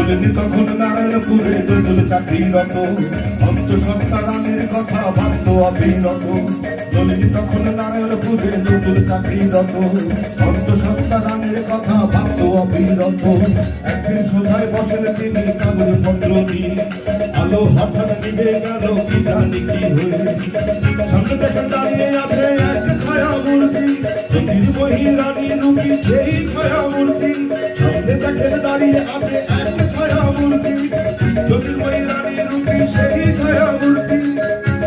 নলিনী তখন নারায়ণপুরে নতুন চাকরিরত, অন্তঃসত্ত্বা রানীর কথা ভাবত অবিরত। নলিনী তখন নারায়ণপুরে নতুন চাকরিরত, অন্তঃসত্ত্বা রানীর কথা ভাবত অবিরত। একদিন সন্ধ্যায় বসেন তিনি কাগজ পত্র নিয়ে, আলো হঠাৎ নিভে গেল কি জানি কি হয়ে। সামনে দেখেন দাঁড়িয়ে আছে এক ছায়া মূর্তি, জ্যোতির্ময়ী রানী রূপী সেই ছায়া মূর্তি। সামনে দেখেন দাঁড়িয়ে আছে এক ছায়া মূর্তি, জ্যোতির্ময়ী রানী রূপী সেই ছায়া মূর্তি।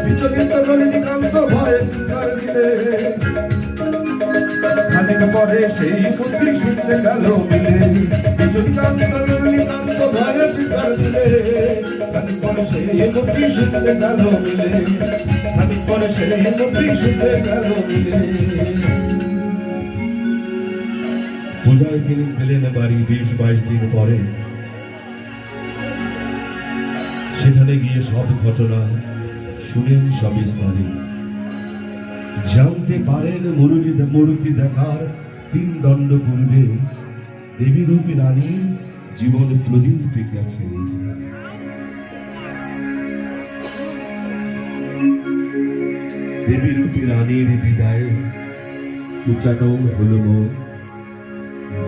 বিচলিত নলিনীকান্ত ভয়ে চিৎকার দিলে, খানিক পরে সেই মূর্তি শুনতে গেল মিলে। বিচলিত নলিনীকান্ত ভয়ে চিৎকার দিলে, খানিক পরে সেই মূর্তি শুনতে গেল মিলে। খানিক পরে সেই মূর্তি শুনতে গেল মিলে। পূজায় তিনি পেলেন বাড়ি 20-22 দিন পরে। সেখানে গিয়ে সব ঘটনা শুনেন সবিস্তারে। জানতে পারেন মূর্তি দেখার 3 দণ্ড পূর্বে দেবী রূপী রানী জীবন প্রদীপ গেছেন। দেবী রূপী রানীর বিদায়ে উচ্চাটন হল মন,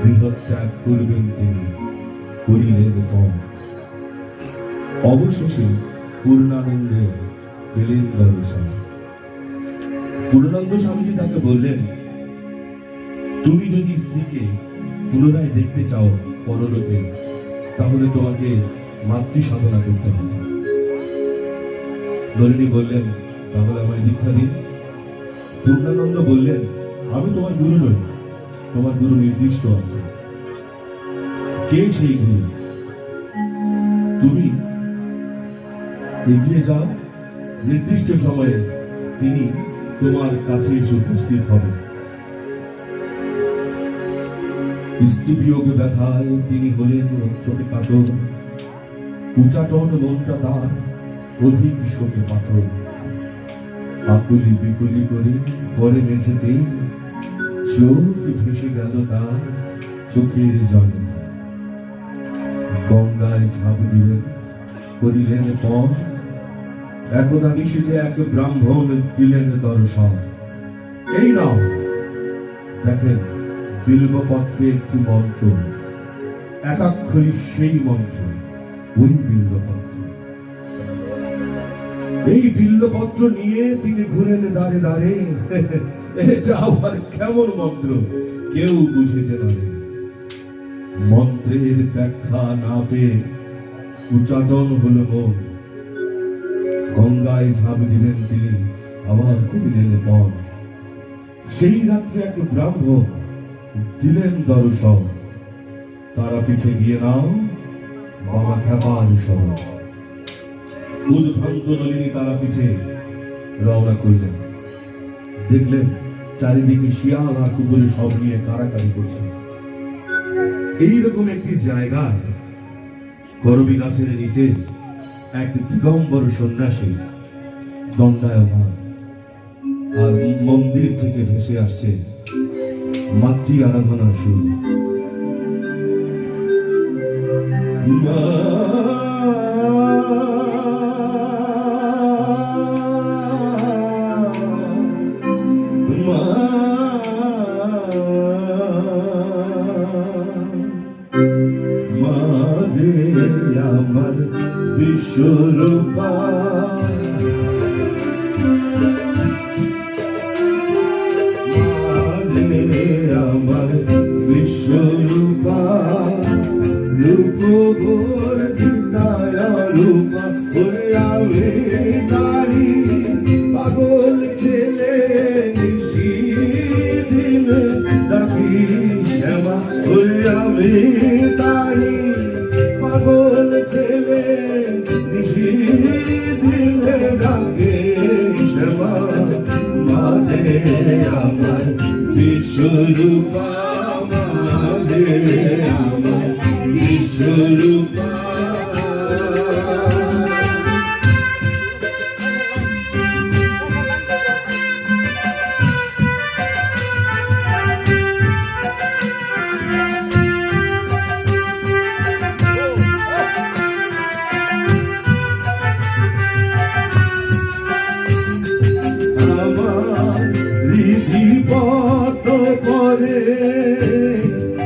বৃহৎ ত্যাগ করবেন তিনি, করিলেন কম। অবশেষে পূর্ণানন্দে পেলেন দর্শন। পূর্ণানন্দ স্বামীজি তাকে বললেন, তুমি যদি স্ত্রীকে পুনরায় দেখতে চাও পরলোকে, তাহলে তোমাকে মাতৃ সাধনা করতে হবে। নলিনী বললেন, তাহলে আমায় দীক্ষা দিন। পূর্ণানন্দ বললেন, আমি তোমার গুরু নই, তোমার গুরু নির্দিষ্ট আছে। কে সেই গুরু? তুমি এগিয়ে যাও, নির্দিষ্ট সময়ে তিনি তোমার কাছে এসে উপস্থিত হবে। স্ত্রী বিয়োগ ব্যথায় তিনি হলেন চোখে কাতর, উচ্চাটন মনটা তার অধিক শোকে পাথর। আকুলি বিকুলি করে পরে মেঝেতে চোখ ভেসে গেল তার চোখের জলে। গঙ্গায় ঝাঁপ দিলেন, করিলেন পণ। একদা নিশীথে এক ব্রাহ্মণ দিলেন দর্শন। এই নাও দেখেন বিল্বপত্রে একটি মন্ত্র, একাক্ষরী সেই মন্ত্র, ওই বিল্বপত্র। এই বিল্বপত্র নিয়ে তিনি ঘুরেন দাঁড়ে দাঁড়ে। এটা আবার কেমন মন্ত্র কেউ বুঝিতে পারে। মন্ত্রের ব্যাখ্যা না পেয়ে উচ্চাটন হল মন। গঙ্গায় ঝাঁপ দিলেন তিনি, আবার করিলেন পণ। সেই রাত্রে এক ব্রাহ্মণ দিলেন দর্শন। তারা পিঠে গিয়ে নাও বাবা খেপার সহ। উদ্ভ্রান্ত নলিনী তারা পিঠে রওনা করলেন। দেখলেন চারিদিকে শিয়াল আর কুকুরে সব নিয়ে কারাকারি করছে। এইরকম একটি জায়গায় করবী গাছের নিচে এক দিগম্বর সন্ন্যাসী দণ্ডায়মান, আর মন্দির থেকে ভেসে আসছে মাতৃ আরাধনার সুর। আমার বিশ্বরূপা আমার বিশ্বরূপা, রূপ গর্জিতায় রূপা। ওরে আমি নারী পাগল ছেলে নিশিদিন ডাকি শ্যামা। ওরে আমি নারী পাগল ছেলে নিশিদিন ডাকে শ্যামা। মাঝে আমার বিশ্বরূপা, মাঝে আমার বিশ্বরূপা। পরে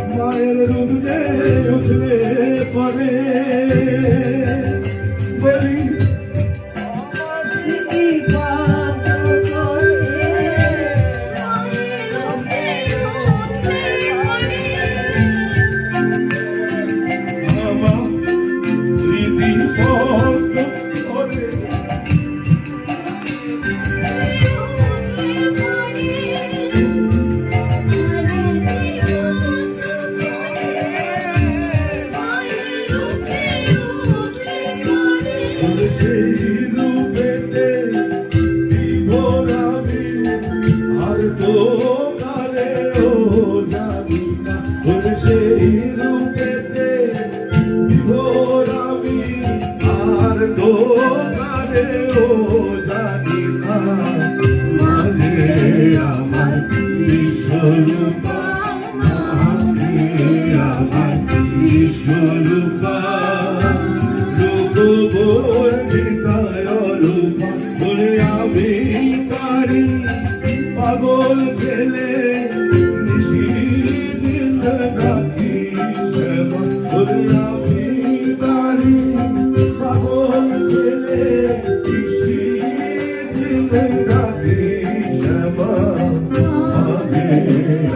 মায়ের রূপ যে উঠলে পরে বলি পাগল ছেলে নিশিদিন রাখি শ্যামা আমি তারি পাগল ছেলে নিশিদিন রাখি শ্যামা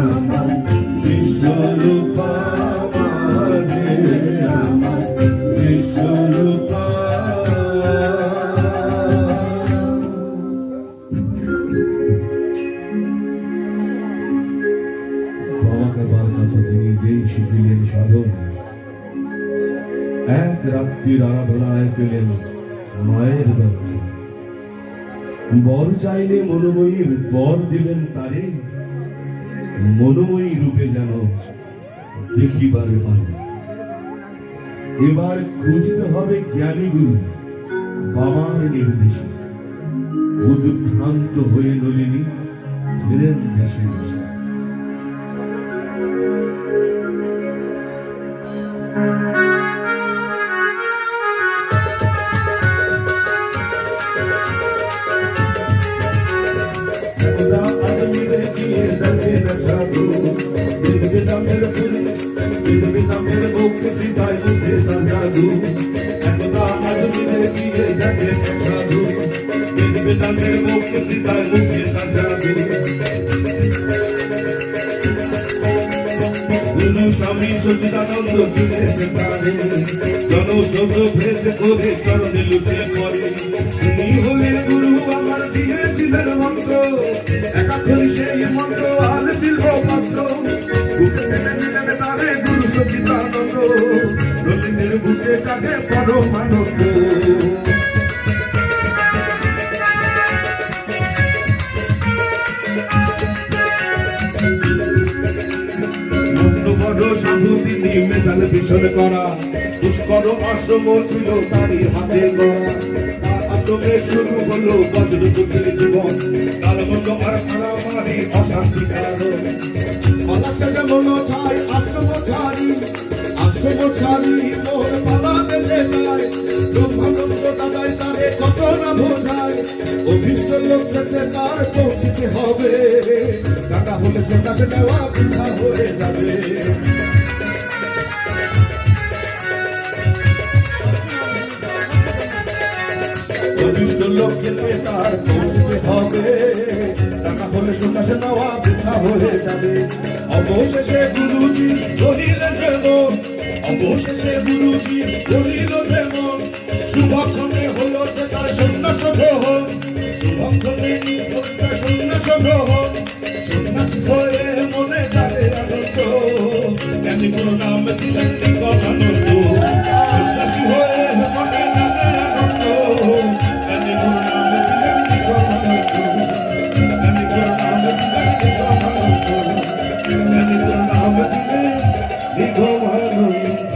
আমার বিশ্বরূপা আমার বিশ্বরূপা শিখিলেন সাধন এক রাত্রির আরাধনায় পেলেন মায়ের দর্শন বর চাইলে মনোময়ীর বর দিলেন তারে মনোময়ী রূপে যেন দেখিবারে পান এবার খুঁজতে হবে জ্ঞানী গুরু বাবার নির্দেশে উদ্ভ্রান্ত হয়ে নলিনী ফিরেন দেশে দেশে স্বামী সচিদানন্দ জুড়েছে তারে জনশব্দ ভেদ করে চরণে লুটে পড়ে তিনি হলেন গুরু আমার দিয়েছিলেন মন্ত্র একাক্ষরি সেই মন্ত্র আর দিল মাত্র বুকে টেনে নিলেন তারে গুরু সচিদানন্দ রবীন্দ্রের বুকে তাকে পরমানন্দ সাধু তিনি মেধাল ভীষণ করা পুষ্কর আশ্রম ছিল তারই হাতে গড়া তার আশ্রমে শুরু হলো বজ্রপুত্রের জীবন তার মতো আর মারামারি অশান্তি কারণ পালাতে যেমন চাই আশ্রম ছাড়ি মোর পালা বেঁধে যায় ব্রহ্মানন্দ দাদাই তারে কত না বোঝায় অভিষ্ট লোক যেতে তার পৌঁছিতে হবে টাকা হলে সেটা সে নেওয়া বৃথা হয়ে যাবে অভিষ্ট লোক যেতে তার পৌঁছতে হবে টাকা হলে সেটা সে নেওয়া বৃথা হয়ে যাবে অবশেষে গুরুজি বলিলেন যেমন শুভক্ষণে হলো যে তার সন্ন্যাস গ্রহণ শুভক্ষণে সন্ন্যাস গ্রহণ সন্ন্যাস হয়ে মনে যাবে আনন্দ জ্ঞানী গুরু নাম দিলেন নিগমানন্দ সন্ন্যাসী হয়ে মনে যাবে আনন্দ জ্ঞানী গুরু নাম দিলেন নিগমানন্দ জ্ঞানী গুরু নাম দিলেন নিগমানন্দ জ্ঞানী গুরু নাম দিলেন নিগমানন্দ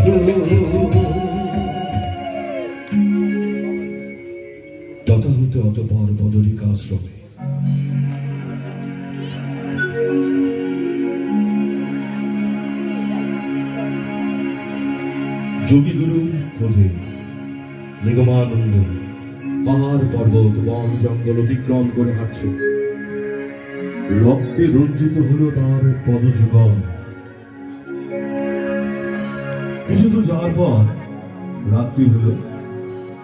তথা হতে অতঃপর বদলিকা আশ্রমে যোগীগুরুর খোঁজে নিগমানন্দ পাহাড় পর্বত বন জঙ্গল অতিক্রম করে হাঁটছে রক্তে রঞ্জিত হলো তার পদযুগল। কিছু দূর যাওয়ার পর রাত্রি হলো।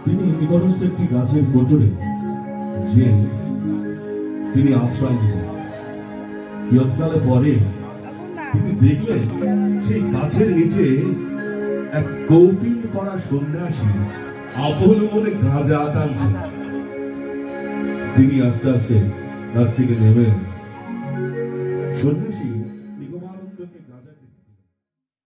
তিনি নিকটস্থ একটি গাছের গোচরে যে তিনি আশ্রয় নিলেন। কিয়ৎকালে পরে তিনি দেখলেন সেই গাছের নিচে এক কৌপিন করা সন্ন্যাসী আপন মনে গাঁজা টানছে। তিনি আস্তে আস্তে গাছ থেকে নেমেন। সন্ন্যাসী